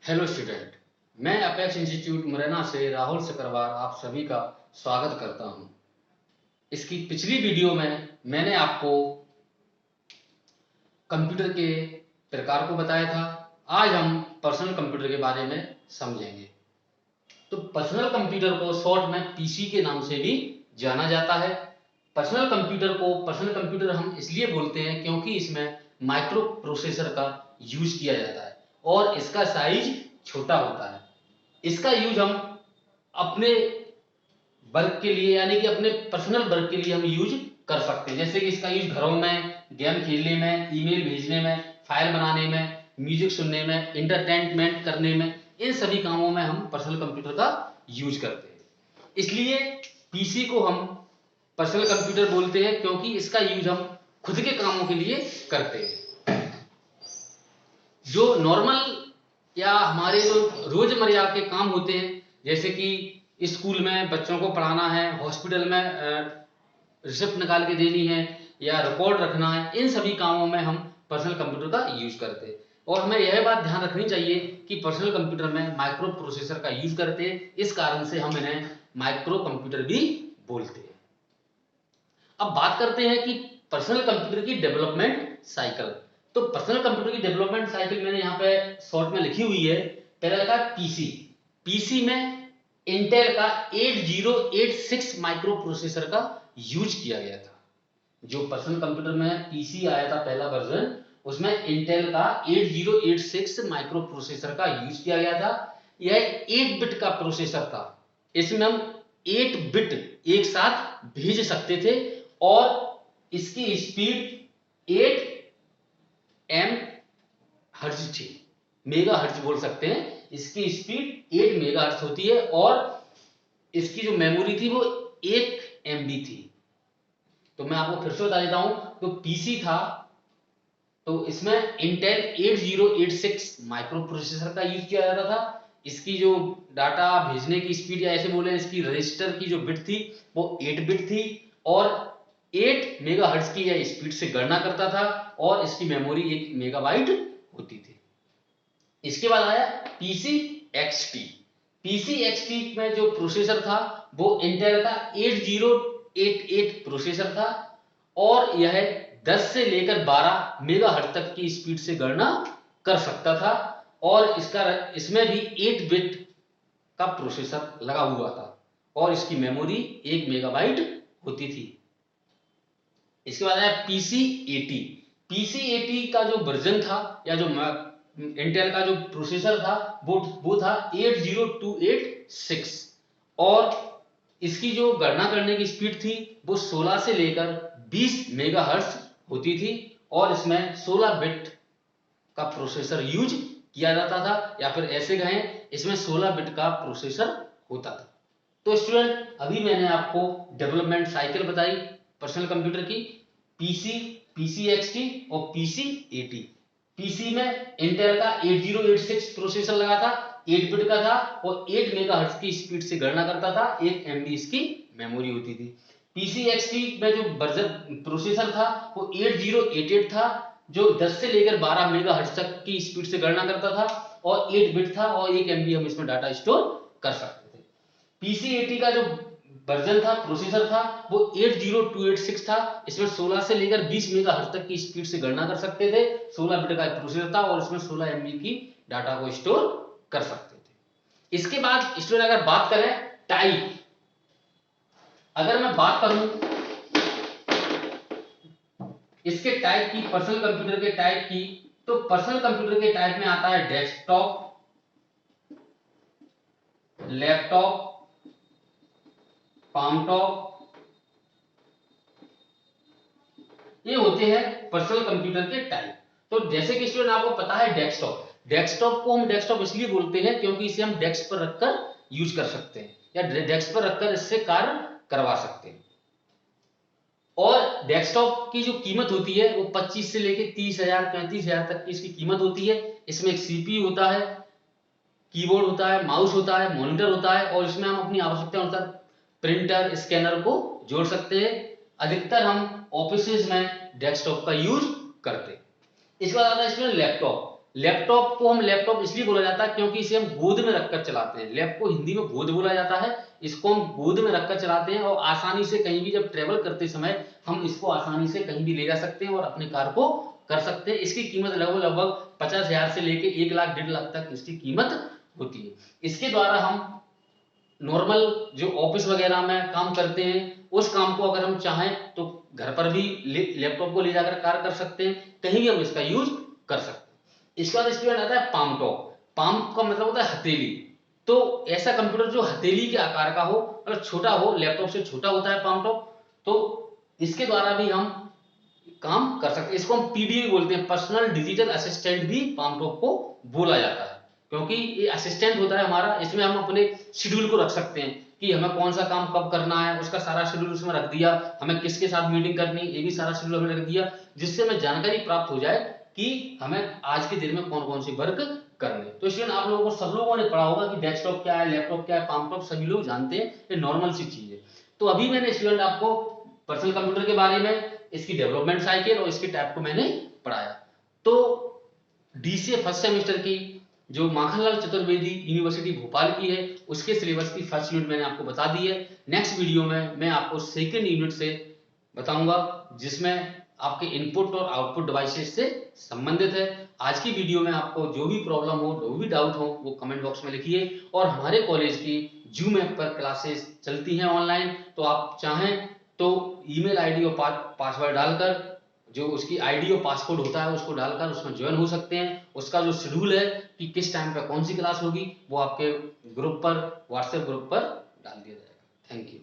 Hello student, मैं apex institute Morena से राहुल सकरवार आप सभी का स्वागत करता हूं। इसकी पिछली वीडियो में मैंने आपको कंप्यूटर के प्रकार को बताया था। आज हम पर्सनल कंप्यूटर के बारे में समझेंगे। तो पर्सनल कंप्यूटर को शॉर्ट में पीसी के नाम से भी जाना जाता है। पर्सनल कंप्यूटर हम इसलिए बोलते हैं क्योंकि इसमें माइक्रो प्रोसेसर का यूज किया जाता है और इसका साइज छोटा होता है। इसका यूज हम अपने वर्क के लिए यानी कि अपने पर्सनल वर्क के लिए हम यूज कर सकते हैं। जैसे कि इसका यूज घरों में, गेम खेलने में, ईमेल भेजने में, फाइल बनाने में, म्यूजिक सुनने में, इंटरटेनमेंट करने में, इन सभी कामों में हम पर्सनल कंप्यूटर का यूज करते हैं। इसलिए पीसी को हम पर्सनल कंप्यूटर बोलते हैं क्योंकि इसका यूज हम खुद के कामों के लिए करते हैं। जो नॉर्मल या हमारे जो रोजमर्रा के काम होते हैं, जैसे कि स्कूल में बच्चों को पढ़ाना है, हॉस्पिटल में रिसिप्ट निकाल के देनी है या रिकॉर्ड रखना है, इन सभी कामों में हम पर्सनल कंप्यूटर का यूज करते हैं। और हमें यह बात ध्यान रखनी चाहिए कि पर्सनल कंप्यूटर में माइक्रो प्रोसेसर का यूज करते हैं, इस कारण से हम इन्हें माइक्रो कंप्यूटर भी बोलते हैं। अब बात करते हैं कि पर्सनल कंप्यूटर की डेवलपमेंट साइकिल। तो पर्सनल कंप्यूटर की डेवलपमेंट साइकिल मैंने यहाँ पे शॉर्ट में लिखी हुई है। पहला था पीसी। पीसी में इंटेल का 8086 माइक्रो प्रोसेसर का यूज किया गया था। जो पर्सनल कंप्यूटर में पीसी आया था पहला वर्जन, उसमें इंटेल का 8086 माइक्रो प्रोसेसर का यूज किया गया था। यह 8 बिट का प्रोसेसर था। इसमें हम 8 बिट एक साथ भेज सकते थे और इसकी स्पीड 8 एम हर्ट्ज थी, मेगा हर्ट्ज बोल सकते हैं। इसकी स्पीड 8 मेगा हर्ट्ज होती है और इसकी जो मेमोरी थी वो 1 एमबी थी। तो मैं आपको फिर से बता देता हूं, तो पीसी था तो इसमें इंटेल 8086 माइक्रो प्रोसेसर का यूज किया जाता था। इसकी जो डाटा भेजने की स्पीड या ऐसे बोले इसकी रजिस्टर की जो बिट थी वो 8 बिट थी और 8 मेगाहर्ट्ज की यह स्पीड से गणना करता था और इसकी मेमोरी 1 मेगाबाइट होती थी। इसके बाद आया पीसी एक्सटी। पीसी एक्सटी में जो प्रोसेसर था वो इंटेल का 8088 प्रोसेसर था और यह 10 से लेकर 12 मेगाहर्ट्ज तक की स्पीड से गणना कर सकता था और इसमें भी 8 बिट का प्रोसेसर लगा हुआ था और इसकी मेमोरी 1 मेगाबाइट होती थी। इसके बाद आया पीसी 80। पीसी 80 का जो वर्जन था या जो इंटेल का जो प्रोसेसर था वो था 80286 और इसकी जो गणना करने की स्पीड थी वो 16 से लेकर 20 मेगाहर्ट्ज होती थी और इसमें 16 बिट का प्रोसेसर यूज किया जाता था या फिर ऐसे कहें इसमें 16 बिट का प्रोसेसर होता था। तो स्टूडेंट, अभी मैंने आपको डेवलपमेंट साइकिल बताई पर्सनल कंप्यूटर की, पीसी, पीसी एक्सटी और पीसी 80। पीसी में इंटेल का 8086 प्रोसेसर लगा था, 8 बिट का था और 8 मेगाहर्ट्ज की स्पीड से गणना करता था, 1 एमबी इसकी मेमोरी होती थी। पीसी एक्सटी में जो वर्जन प्रोसेसर था वो 8088 था जो 10 से लेकर 12 मेगाहर्ट्ज तक की स्पीड से गणना करता था और 8 बिट था और 1 एमबी हम इसमें डाटा स्टोर कर सकते थे। पीसी 80 का जो वर्जन था, प्रोसेसर था, वो 80286 था। इसमें 16 से लेकर 20 मेगाहर्ट्ज तक की स्पीड से गणना कर सकते थे। 16 बिट का प्रोसेसर था और इसमें 16 एमबी की डाटा को स्टोर कर सकते थे। इसके बाद स्टूडेंट अगर बात करें टाइप, अगर मैं बात करूं इसके टाइप की, पर्सनल कंप्यूटर के टाइप की, तो पर्सनल कंप्यूटर के टाइप में आता है डेस्कटॉप, लैपटॉप, पाम टॉप, ये होते हैं पर्सनल कंप्यूटर के टाइप। तो जैसे कि स्टूडेंट आपको पता है डेस्कटॉप, डेस्कटॉप को हम डेस्कटॉप इसलिए बोलते हैं क्योंकि इसे हम डेस्क पर रखकर यूज कर सकते हैं या डेस्क पर रखकर इससे कार्य करवा सकते हैं। और डेस्कटॉप की जो कीमत होती है वो 25 से लेकर 30,000 35,000 तक की इसकी कीमत होती है। इसमें एक सीपीयू होता है, कीबोर्ड होता है, माउस होता है, मॉनिटर होता है और इसमें हम अपनी आवश्यकता अनुसार प्रिंटर, स्कैनर को जोड़ सकते हैं। अधिकतर हम ऑफिसेज में डेस्कटॉप का यूज करते हैं। इसके बाद आता है इसमें लैपटॉप। लैपटॉप को हम लैपटॉप इसलिए बोला जाता है क्योंकि इसे हम गोद में रखकर चलाते हैं। लैप को हिंदी में गोद बोला जाता है, इसको हम गोद में रखकर चलाते हैं और आसानी से कहीं भी जब ट्रेवल करते समय हम इसको आसानी से कहीं भी ले जा सकते हैं और अपने कार्य को कर सकते हैं। इसकी कीमत लगभग 50,000 से लेके 1 लाख 1.5 लाख तक इसकी कीमत होती है। इसके द्वारा हम नॉर्मल जो ऑफिस वगैरह में काम करते हैं उस काम को अगर हम चाहें तो घर पर भी लैपटॉप को ले जाकर कार्य कर सकते हैं, कहीं भी हम इसका यूज कर सकते हैं। इसके बाद स्टूडेंट आता है पाम टॉप। पाम का मतलब होता है हथेली। तो ऐसा कंप्यूटर जो हथेली के आकार का हो, मतलब छोटा हो, लैपटॉप से छोटा होता है पाम टॉप, तो इसके द्वारा भी हम काम कर सकते हैं। इसको हम पीडीए बोलते हैं, पर्सनल डिजिटल असिस्टेंट भी पाम टॉप को बोला जाता है, क्योंकि ये असिस्टेंट होता है हमारा। इसमें हम अपने शेड्यूल को रख सकते हैं कि हमें कौन सा काम कब करना है, उसका सारा शेड्यूल उसमें रख दिया, हमें किसके साथ मीटिंग करनी ये भी सारा शेड्यूल हमने रख दिया, जिससे हमें जानकारी प्राप्त हो जाए कि हमें आज के दिन में कौन कौन सी वर्क करने। तो इसलिए आप लोगों को, सब लोगों ने पढ़ा होगा कि डेस्कटॉप क्या है, लैपटॉप क्या है, पाम टॉप सभी लोग जानते हैं, ये नॉर्मल सी चीज है। तो अभी मैंने स्टूडेंट आपको पर्सनल कंप्यूटर के बारे में, इसकी डेवलपमेंट साइकिल और इसके टाइप को मैंने पढ़ाया। तो डीसीए फर्स्ट सेमेस्टर की जो माखनलाल चतुर्वेदी यूनिवर्सिटी भोपाल की है उसके सिलेबस की फर्स्ट यूनिट मैंने आपको बता दी है। नेक्स्ट वीडियो में मैं आपको सेकंड यूनिट से बताऊंगा, जिसमें आपके इनपुट और आउटपुट डिवाइसेस से संबंधित है। आज की वीडियो में आपको जो भी प्रॉब्लम हो, जो भी डाउट हो, वो कमेंट बॉक्स में लिखिए। और हमारे कॉलेज की जूम ऐप पर क्लासेस चलती हैं ऑनलाइन, तो आप चाहें तो ईमेल आईडी और पासवर्ड डालकर, जो उसकी आईडी और पासवर्ड होता है उसको डालकर उसमें ज्वाइन हो सकते हैं। उसका जो शेड्यूल है कि किस टाइम पे कौन सी क्लास होगी वो आपके ग्रुप पर, व्हाट्सएप ग्रुप पर डाल दिया जाएगा। Thank you.